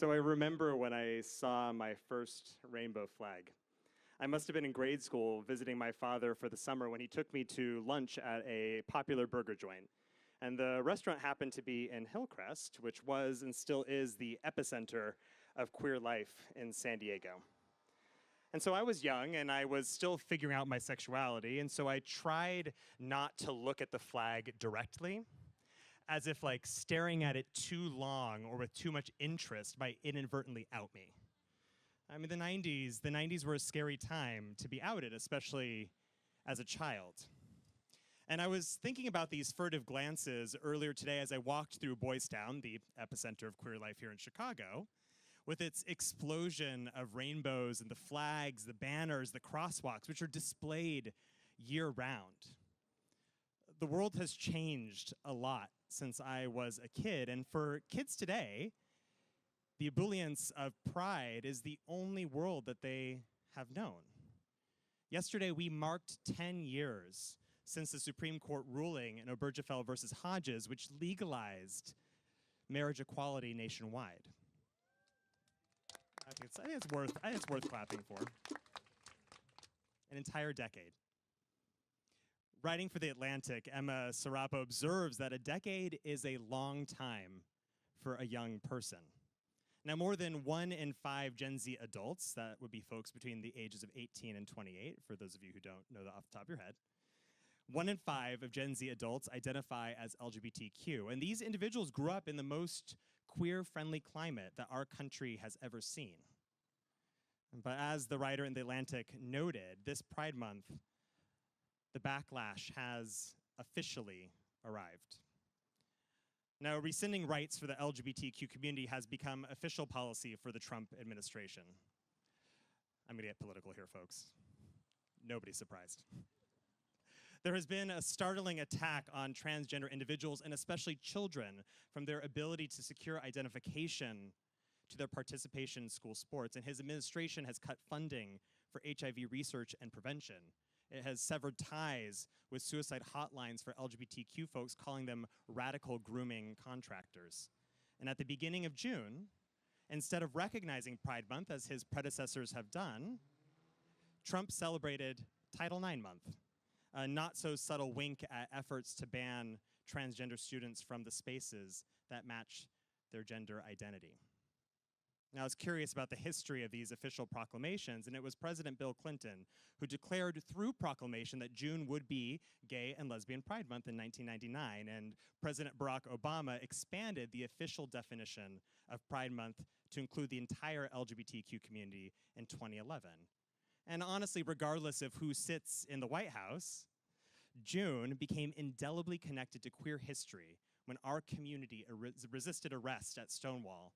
So I remember when I saw my first rainbow flag. I must have been in grade school visiting my father for the summer when he took me to lunch at a popular burger joint. And the restaurant happened to be in Hillcrest, which was and still is the epicenter of queer life in San Diego. And so I was young and I was still figuring out my sexuality, and so I tried not to look at the flag directly, as if like staring at it too long or with too much interest might inadvertently out me. I mean, the 90s were a scary time to be outed, especially as a child. And I was thinking about these furtive glances earlier today as I walked through Boys Town, the epicenter of queer life here in Chicago, with its explosion of rainbows and the flags, the banners, the crosswalks, which are displayed year-round. The world has changed a lot since I was a kid, and for kids today, the ebullience of pride is the only world that they have known. Yesterday, we marked 10 years since the Supreme Court ruling in Obergefell versus Hodges, which legalized marriage equality nationwide. I think it's worth clapping for. An entire decade. Writing for The Atlantic, Emma Sarapo observes that a decade is a long time for a young person. Now, more than 1 in 5 Gen Z adults, that would be folks between the ages of 18 and 28, for those of you who don't know that off the top of your head, 1 in 5 of Gen Z adults identify as LGBTQ, and these individuals grew up in the most queer-friendly climate that our country has ever seen. But as the writer in The Atlantic noted, this Pride Month, the backlash has officially arrived. Now, rescinding rights for the LGBTQ community has become official policy for the Trump administration. I'm gonna get political here, folks. Nobody's surprised. There has been a startling attack on transgender individuals, and especially children, from their ability to secure identification to their participation in school sports, and his administration has cut funding for HIV research and prevention. It has severed ties with suicide hotlines for LGBTQ folks, calling them radical grooming contractors. And at the beginning of June, instead of recognizing Pride Month, as his predecessors have done, Trump celebrated Title IX Month, a not-so-subtle wink at efforts to ban transgender students from the spaces that match their gender identity. Now, I was curious about the history of these official proclamations, and it was President Bill Clinton who declared through proclamation that June would be Gay and Lesbian Pride Month in 1999, and President Barack Obama expanded the official definition of Pride Month to include the entire LGBTQ community in 2011. And honestly, regardless of who sits in the White House, June became indelibly connected to queer history when our community resisted arrest at Stonewall,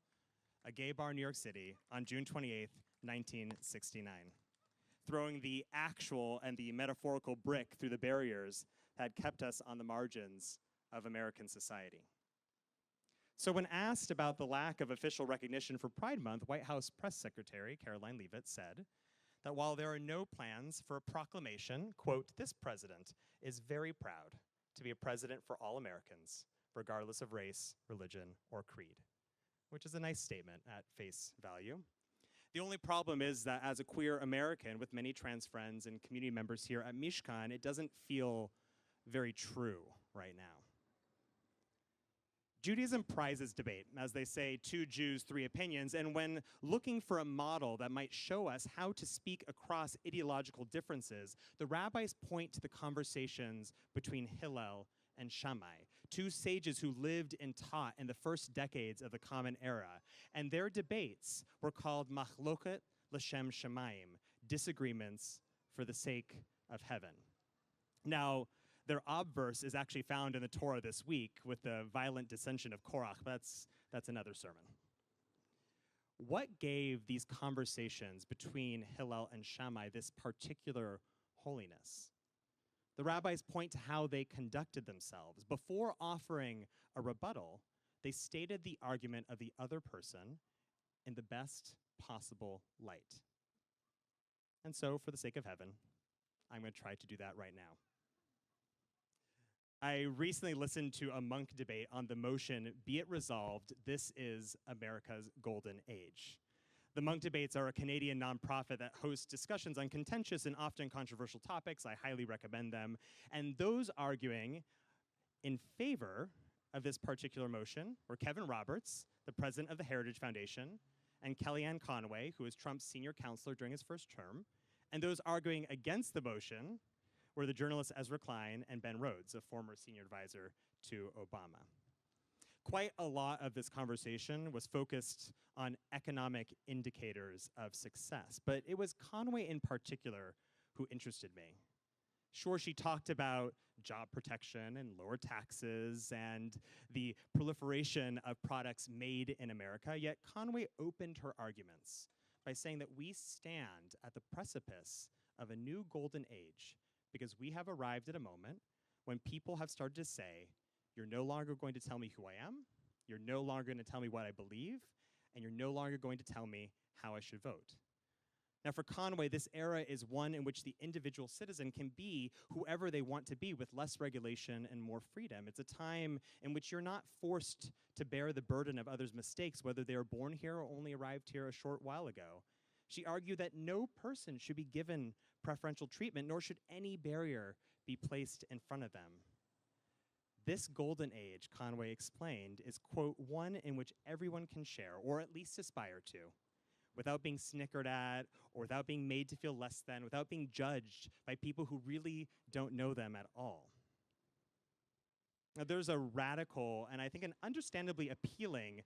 a gay bar in New York City, on June 28th, 1969, throwing the actual and the metaphorical brick through the barriers that had kept us on the margins of American society. So when asked about the lack of official recognition for Pride Month, White House Press Secretary Caroline Leavitt said that while there are no plans for a proclamation, quote, "This president is very proud to be a president for all Americans, regardless of race, religion, or creed," which is a nice statement at face value. The only problem is that as a queer American with many trans friends and community members here at Mishkan, it doesn't feel very true right now. Judaism prizes debate, as they say, 2 Jews, 3 opinions, and when looking for a model that might show us how to speak across ideological differences, the rabbis point to the conversations between Hillel and Shammai, 2 sages who lived and taught in the first decades of the Common Era, and their debates were called machloket l'shem shamayim, disagreements for the sake of heaven. Now, their obverse is actually found in the Torah this week with the violent dissension of Korach. That's another sermon. What gave these conversations between Hillel and Shammai this particular holiness? The rabbis point to how they conducted themselves. Before offering a rebuttal, they stated the argument of the other person in the best possible light. And so, for the sake of heaven, I'm going to try to do that right now. I recently listened to a monk debate on the motion, "Be it resolved, this is America's golden age." The Monk Debates are a Canadian nonprofit that hosts discussions on contentious and often controversial topics. I highly recommend them. And those arguing in favor of this particular motion were Kevin Roberts, the president of the Heritage Foundation, and Kellyanne Conway, who was Trump's senior counselor during his first term. And those arguing against the motion were the journalists Ezra Klein and Ben Rhodes, a former senior advisor to Obama. Quite a lot of this conversation was focused on economic indicators of success, but it was Conway in particular who interested me. Sure, she talked about job protection and lower taxes and the proliferation of products made in America, yet Conway opened her arguments by saying that we stand at the precipice of a new golden age because we have arrived at a moment when people have started to say, you're no longer going to tell me who I am, you're no longer going to tell me what I believe, and you're no longer going to tell me how I should vote. Now for Conway, this era is one in which the individual citizen can be whoever they want to be with less regulation and more freedom. It's a time in which you're not forced to bear the burden of others' mistakes, whether they were born here or only arrived here a short while ago. She argued that no person should be given preferential treatment, nor should any barrier be placed in front of them. This golden age, Conway explained, is, quote, one in which everyone can share, or at least aspire to, without being snickered at, or without being made to feel less than, without being judged by people who really don't know them at all. Now, there's a radical, and I think an understandably appealing,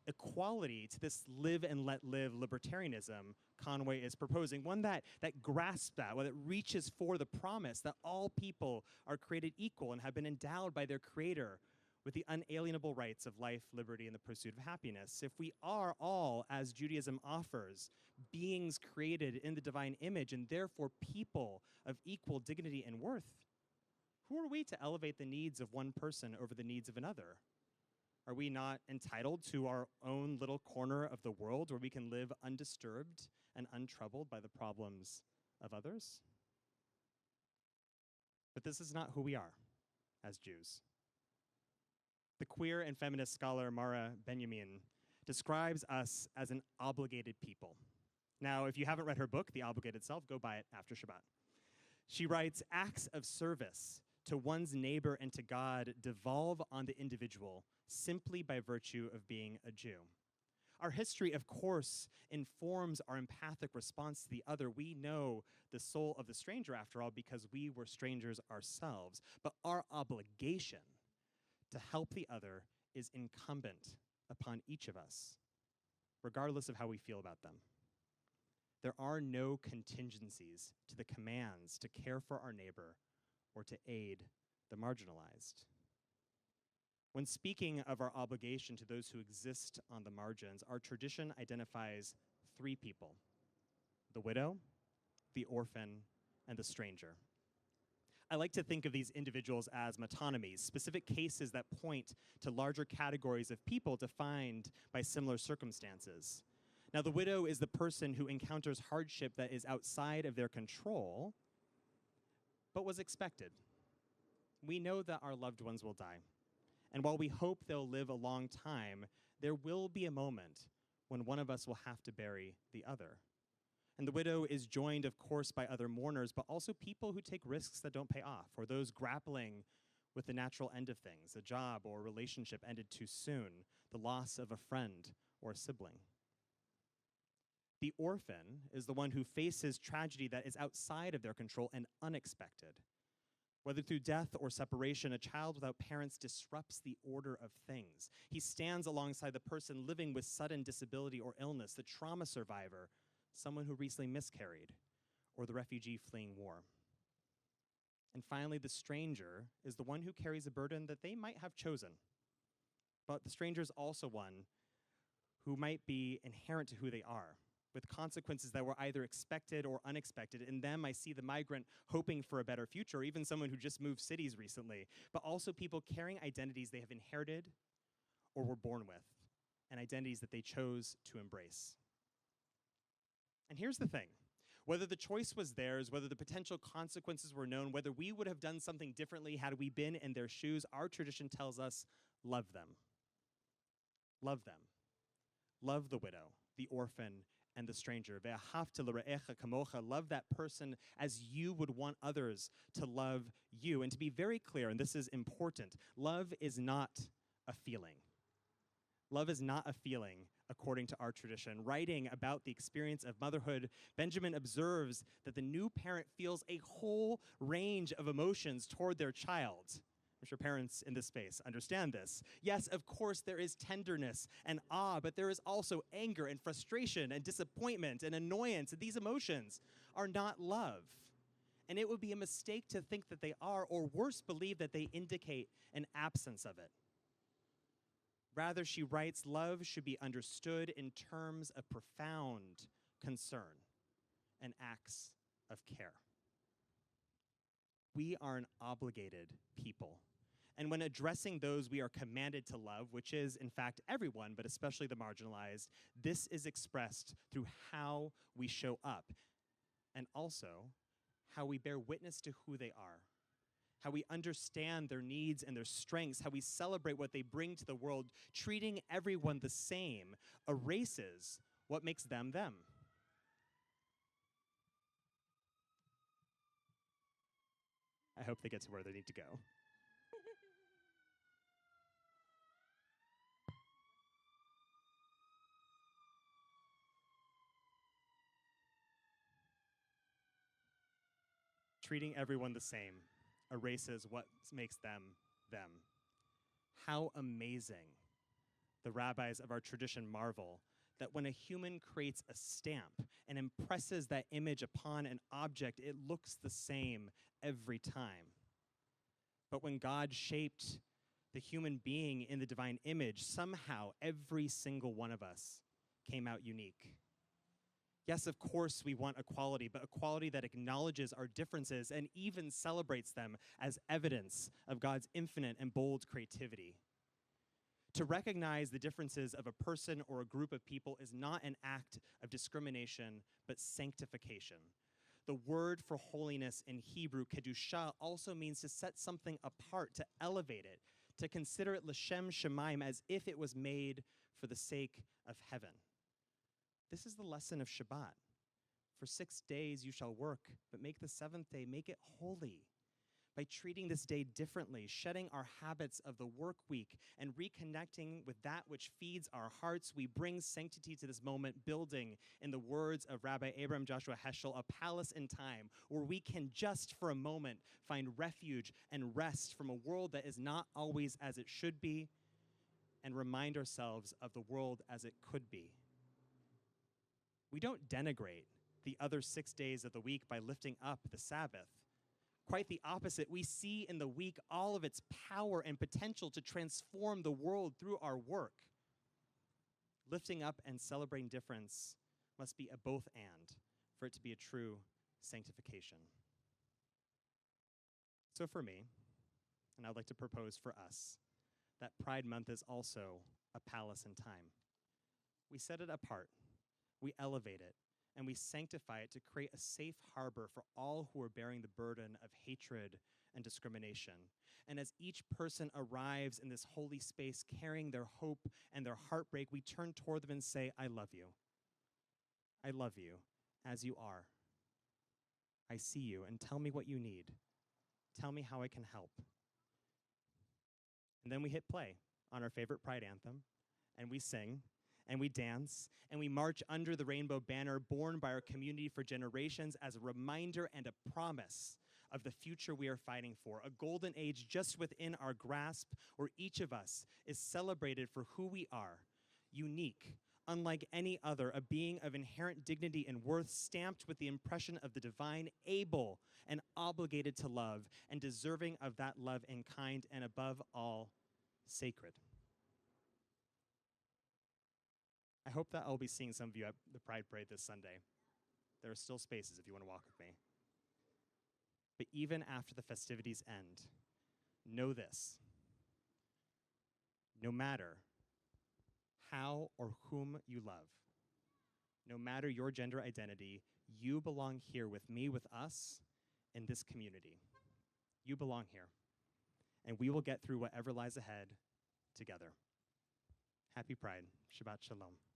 equality to this live and let live libertarianism Conway is proposing, one that grasps that, one that reaches for the promise that all people are created equal and have been endowed by their creator with the unalienable rights of life, liberty, and the pursuit of happiness. If we are all, as Judaism offers, beings created in the divine image and therefore people of equal dignity and worth, who are we to elevate the needs of one person over the needs of another? Are we not entitled to our own little corner of the world where we can live undisturbed and untroubled by the problems of others? But this is not who we are as Jews. The queer and feminist scholar Mara Benjamin describes us as an obligated people. Now, if you haven't read her book, The Obligated Self, go buy it after Shabbat. She writes, acts of service to one's neighbor and to God devolve on the individual simply by virtue of being a Jew. Our history, of course, informs our empathic response to the other. We know the soul of the stranger, after all, because we were strangers ourselves. But our obligation to help the other is incumbent upon each of us, regardless of how we feel about them. There are no contingencies to the commands to care for our neighbor or to aid the marginalized. When speaking of our obligation to those who exist on the margins, our tradition identifies three people: the widow, the orphan, and the stranger. I like to think of these individuals as metonymies, specific cases that point to larger categories of people defined by similar circumstances. Now, the widow is the person who encounters hardship that is outside of their control, but was expected. We know that our loved ones will die. And while we hope they'll live a long time, there will be a moment when one of us will have to bury the other. And the widow is joined, of course, by other mourners, but also people who take risks that don't pay off, or those grappling with the natural end of things, a job or a relationship ended too soon, the loss of a friend or a sibling. The orphan is the one who faces tragedy that is outside of their control and unexpected. Whether through death or separation, a child without parents disrupts the order of things. He stands alongside the person living with sudden disability or illness, the trauma survivor, someone who recently miscarried, or the refugee fleeing war. And finally, the stranger is the one who carries a burden that they might have chosen. But the stranger is also one who might be inherent to who they are, with consequences that were either expected or unexpected. In them, I see the migrant hoping for a better future, or even someone who just moved cities recently, but also people carrying identities they have inherited or were born with, and identities that they chose to embrace. And here's the thing. Whether the choice was theirs, whether the potential consequences were known, whether we would have done something differently had we been in their shoes, our tradition tells us, love them. Love them. Love the widow, the orphan, and the stranger. Ve'ahavta l're'echa kamocha. Love that person as you would want others to love you. And to be very clear, and this is important, love is not a feeling. Love is not a feeling, according to our tradition. Writing about the experience of motherhood, Benjamin observes that the new parent feels a whole range of emotions toward their child. I'm sure parents in this space understand this. Yes, of course, there is tenderness and awe, but there is also anger and frustration and disappointment and annoyance. And these emotions are not love. And it would be a mistake to think that they are, or worse, believe that they indicate an absence of it. Rather, she writes, love should be understood in terms of profound concern and acts of care. We are an obligated people. And when addressing those we are commanded to love, which is, in fact, everyone, but especially the marginalized, this is expressed through how we show up and also how we bear witness to who they are, how we understand their needs and their strengths, how we celebrate what they bring to the world. Treating everyone the same erases what makes them them. I hope they get to where they need to go. Treating everyone the same erases what makes them them. How amazing the rabbis of our tradition marvel that when a human creates a stamp and impresses that image upon an object, it looks the same every time. But when God shaped the human being in the divine image, somehow every single one of us came out unique. Yes, of course, we want equality, but equality that acknowledges our differences and even celebrates them as evidence of God's infinite and bold creativity. To recognize the differences of a person or a group of people is not an act of discrimination, but sanctification. The word for holiness in Hebrew, kedusha, also means to set something apart, to elevate it, to consider it l'shem shemaim, as if it was made for the sake of heaven. This is the lesson of Shabbat. For 6 days you shall work, but make the seventh day, make it holy. By treating this day differently, shedding our habits of the work week, and reconnecting with that which feeds our hearts, we bring sanctity to this moment, building, in the words of Rabbi Abraham Joshua Heschel, a palace in time where we can just for a moment find refuge and rest from a world that is not always as it should be, and remind ourselves of the world as it could be. We don't denigrate the other 6 days of the week by lifting up the Sabbath. Quite the opposite. We see in the week all of its power and potential to transform the world through our work. Lifting up and celebrating difference must be a both and for it to be a true sanctification. So for me, and I'd like to propose for us, that Pride Month is also a palace in time. We set it apart. We elevate it, and we sanctify it to create a safe harbor for all who are bearing the burden of hatred and discrimination. And as each person arrives in this holy space carrying their hope and their heartbreak, we turn toward them and say, I love you. I love you as you are. I see you, and tell me what you need. Tell me how I can help. And then we hit play on our favorite Pride anthem, and we sing, and we dance, and we march under the rainbow banner borne by our community for generations as a reminder and a promise of the future we are fighting for, a golden age just within our grasp where each of us is celebrated for who we are, unique, unlike any other, a being of inherent dignity and worth, stamped with the impression of the divine, able and obligated to love, and deserving of that love in kind, and above all, sacred. I hope that I'll be seeing some of you at the Pride Parade this Sunday. There are still spaces if you want to walk with me. But even after the festivities end, know this. No matter how or whom you love, no matter your gender identity, you belong here with me, with us, in this community. You belong here. And we will get through whatever lies ahead together. Happy Pride. Shabbat Shalom.